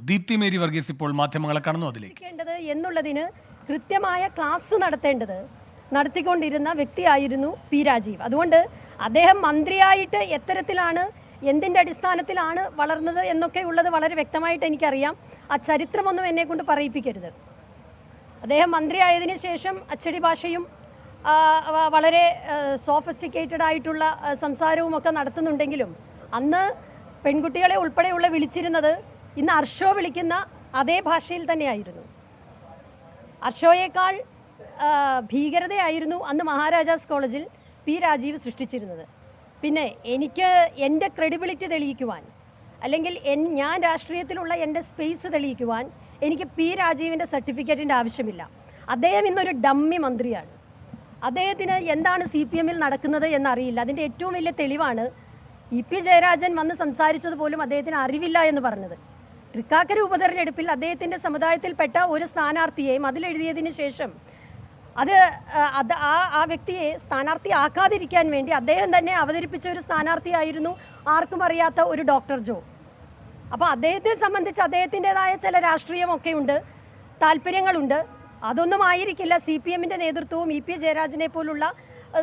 Deepthi Mary Varghese ഇപ്പോൾ മാധ്യമങ്ങളെ കടന്നു അതിലേക്ക്. എന്നുള്ളതിന് കൃത്യമായ ക്ലാസ് നടത്തിക്കൊണ്ടിരുന്ന വ്യക്തിയായിരുന്നു പി രാജീവ്. അതുകൊണ്ട് അദ്ദേഹം മന്ത്രിയായിട്ട് എത്തരത്തിലാണ്, എന്തിൻ്റെ അടിസ്ഥാനത്തിലാണ് വളർന്നത് എന്നൊക്കെ ഉള്ളത് വളരെ വ്യക്തമായിട്ട് എനിക്കറിയാം. ആ ചരിത്രമൊന്നും എന്നെ കൊണ്ട് പറയിപ്പിക്കരുത്. അദ്ദേഹം മന്ത്രിയായതിനു ശേഷം അച്ചടി ഭാഷയും വളരെ സോഫിസ്റ്റിക്കേറ്റഡ് ആയിട്ടുള്ള സംസാരവും ഒക്കെ നടത്തുന്നുണ്ടെങ്കിലും അന്ന് പെൺകുട്ടികളെ ഉൾപ്പെടെയുള്ള വിളിച്ചിരുന്നത് ഇന്ന് അർഷോ വിളിക്കുന്ന അതേ ഭാഷയിൽ തന്നെയായിരുന്നു. അർഷോയേക്കാൾ ഭീകരതയായിരുന്നു അന്ന് മഹാരാജാസ് കോളേജിൽ പി രാജീവ് സൃഷ്ടിച്ചിരുന്നത്. പിന്നെ എനിക്ക് എൻ്റെ ക്രെഡിബിലിറ്റി തെളിയിക്കുവാൻ, അല്ലെങ്കിൽ ഞാൻ രാഷ്ട്രീയത്തിലുള്ള എൻ്റെ സ്പേസ് തെളിയിക്കുവാൻ എനിക്ക് പി രാജീവിൻ്റെ സർട്ടിഫിക്കറ്റിൻ്റെ ആവശ്യമില്ല. അദ്ദേഹം ഇന്നൊരു ഡമ്മി മന്ത്രിയാണ്. അദ്ദേഹത്തിന് എന്താണ് CPM-ൽ നടക്കുന്നത് എന്നറിയില്ല. അതിൻ്റെ ഏറ്റവും വലിയ തെളിവാണ് EP ജയരാജൻ വന്ന് സംസാരിച്ചതുപോലും അദ്ദേഹത്തിന് അറിവില്ല എന്ന് പറഞ്ഞത്. തൃക്കാക്കര ഉപതെരഞ്ഞെടുപ്പിൽ അദ്ദേഹത്തിൻ്റെ സമുദായത്തിൽപ്പെട്ട ഒരു സ്ഥാനാർത്ഥിയെയും അതിലെഴുതിയതിന് ശേഷം ആ വ്യക്തിയെ സ്ഥാനാർത്ഥിയാക്കാതിരിക്കാൻ വേണ്ടി അദ്ദേഹം തന്നെ അവതരിപ്പിച്ച ഒരു സ്ഥാനാർത്ഥിയായിരുന്നു ആർക്കും അറിയാത്ത ഒരു ഡോക്ടർ ജോ. അപ്പോൾ അദ്ദേഹത്തെ സംബന്ധിച്ച് അദ്ദേഹത്തിൻ്റെതായ ചില രാഷ്ട്രീയമൊക്കെ ഉണ്ട്, താല്പര്യങ്ങളുണ്ട്. അതൊന്നും ആയിരിക്കില്ല CPM-ൻ്റെ നേതൃത്വവും EP ജയരാജനെ പോലുള്ള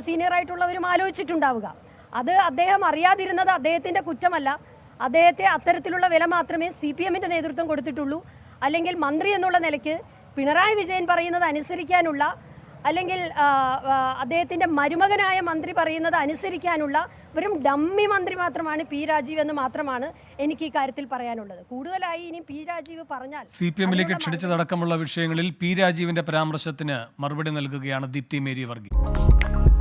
സീനിയറായിട്ടുള്ളവരും ആലോചിച്ചിട്ടുണ്ടാവുക. അത് അദ്ദേഹം അറിയാതിരുന്നത് അദ്ദേഹത്തിൻ്റെ കുറ്റമല്ല. അദ്ദേഹത്തെ അത്തരത്തിലുള്ള വില മാത്രമേ CPM-ൻ്റെ നേതൃത്വം കൊടുത്തിട്ടുള്ളൂ. അല്ലെങ്കിൽ മന്ത്രി എന്നുള്ള നിലയ്ക്ക് പിണറായി വിജയൻ പറയുന്നത് അനുസരിക്കാനുള്ള, അല്ലെങ്കിൽ അദ്ദേഹത്തിൻ്റെ മരുമകനായ മന്ത്രി പറയുന്നത് അനുസരിക്കാനുള്ള വെറും ഡമ്മി മന്ത്രി മാത്രമാണ് പി രാജീവ് എന്ന് മാത്രമാണ് എനിക്ക് ഈ കാര്യത്തിൽ പറയാനുള്ളത്. കൂടുതലായി ഇനി പി രാജീവ് പറഞ്ഞാൽ CPM-ലേക്ക് ക്ഷണിച്ചതടക്കമുള്ള വിഷയങ്ങളിൽ പി രാജീവിന്റെ പരാമർശത്തിന് മറുപടി നൽകുകയാണ് ദീപ്തി മേരി വർഗീസ്.